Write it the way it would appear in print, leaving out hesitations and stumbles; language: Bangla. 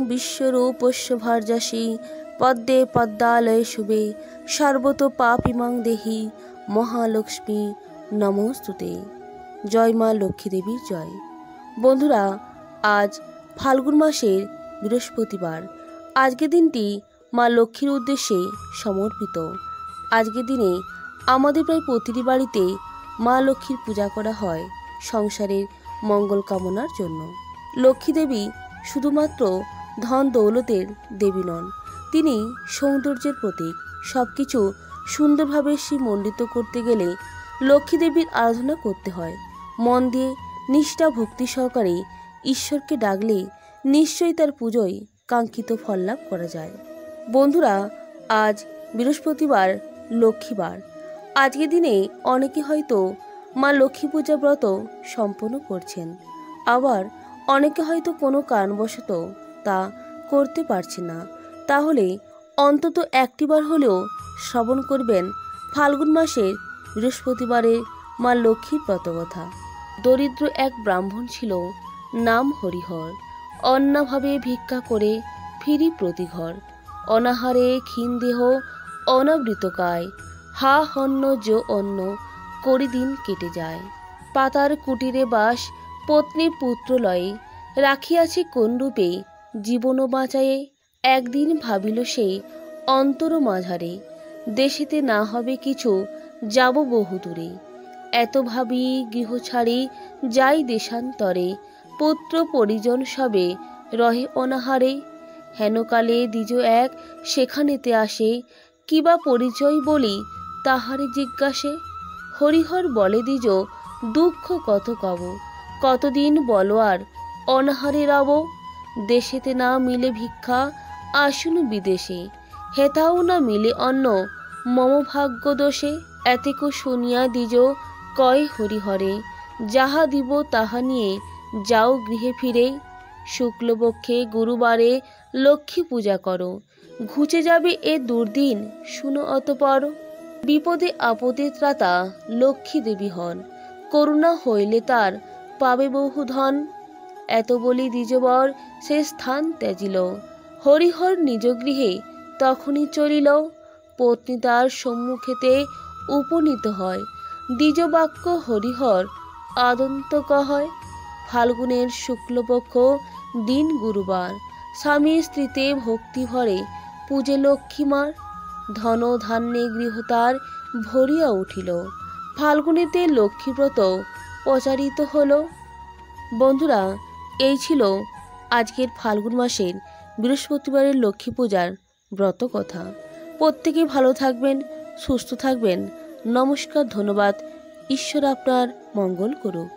বিশ্বরূপস্য ভার্যাসি পদ্মে পদ্মালয়ে শুভে সর্বত পাপিমাং দেহি মহালক্ষ্মী নমস্তুতে। জয় মা লক্ষ্মী দেবীর জয়। বন্ধুরা, আজ ফাল্গুন মাসের বৃহস্পতিবার। আজকের দিনটি মা লক্ষ্মীর উদ্দেশ্যে সমর্পিত। আজকের দিনে আমাদের প্রায় প্রতিটি বাড়িতে মা লক্ষ্মীর পূজা করা হয় সংসারের মঙ্গল কামনার জন্য। লক্ষ্মী দেবী শুধুমাত্র ধন দৌলতের দেবী নন, তিনি সৌন্দর্যের প্রতীক। সব কিছু সুন্দরভাবে শ্রীমণ্ডিত করতে গেলে লক্ষ্মী দেবীর আরাধনা করতে হয়। মন দিয়ে নিষ্ঠা ভক্তি সহকারে ঈশ্বরকে ডাকলে নিশ্চয়ই তার পুজোয় কাঙ্ক্ষিত ফল লাভ করা যায়। বন্ধুরা, আজ বৃহস্পতিবার, লক্ষ্মীবার। আজকের দিনে অনেকে হয়তো মা লক্ষ্মী পূজা ব্রত সম্পন্ন করছেন, আবার অনেকে হয়তো কোনো কারণবশত তা করতে পারছে না। তাহলে অন্তত একটিবার হলেও শ্রবণ করবেন ফাল্গুন মাসের বৃহস্পতিবারে মা লক্ষ্মীর ব্রতকথা। দরিদ্র এক ব্রাহ্মণ ছিল, নাম হরিহর। অন্নাভাবে ভিক্ষা করে ফিরি প্রতি ঘর। অনাহারে ক্ষীণ দেহ অনাবৃতকায়, হা হন্য যো অন্ন করি দিন কেটে যায়। পাতার কুটিরে বাস পত্নী পুত্র লয়ে, রাখিয়াছে কোন রূপে জীবন বাঁচায়ে। একদিন ভাবিল সে অন্তর মাঝারে, দেশেতে না হবে কিছু যাব বহু দূরে। এত ভাবি গৃহ ছাড়ি যাই দেশান্তরে, পুত্র পরিজন সবে রহে অনাহারে। হেনকালে দ্বিজ এক সেখানেতে আসে, কিবা পরিচয় বলি তাহারে জিজ্ঞাসে। হরিহর বলে দ্বিজ দুঃখ কত কব, কতদিন বলো আর অনাহারে রব। দেশেতে না মিলে ভিক্ষা আসুন বিদেশে, হেতাও না মিলে অন্ন মম ভাগ্য দোষে। এতেক শুনিয়া দ্বিজ কয় হরিহরে, যাহা দিব তাহা নিয়ে যাও গৃহে ফিরে। শুক্লপক্ষে গুরুবারে লক্ষ্মী পূজা করো, ঘুচে যাবে এ দুর্দিন শুনো অতপর। বিপদে আপদে ত্রাতা লক্ষ্মী দেবী হন, করুণা হইলে তার পাবে বহু ধন। এত বলি দ্বিজবর সে স্থান ত্যাজিল, হরিহর নিজ গৃহে তখনই চলিল। পত্নী তার সম্মুখেতে উপনীত হয়, দ্বিজ বাক্য হরিহর আদন্ত কহয়। ফাল্গুনের শুক্লপক্ষ দিন গুরুবার, স্বামী স্ত্রীতে ভক্তি ভরে পূজে লক্ষ্মী মার। ধন ধান্যে গৃহ তার ভরিয়া উঠিল, ফাল্গুনেতে লক্ষ্মীব্রত প্রচারিত হলো। বন্ধুরা, এই ছিল আজকের ফাল্গুন মাসের বৃহস্পতিবারের লক্ষ্মী পূজার ব্রত কথা। প্রত্যেকে ভালো থাকবেন, সুস্থ থাকবেন। নমস্কার, ধন্যবাদ। ঈশ্বর আপনার মঙ্গল করুক।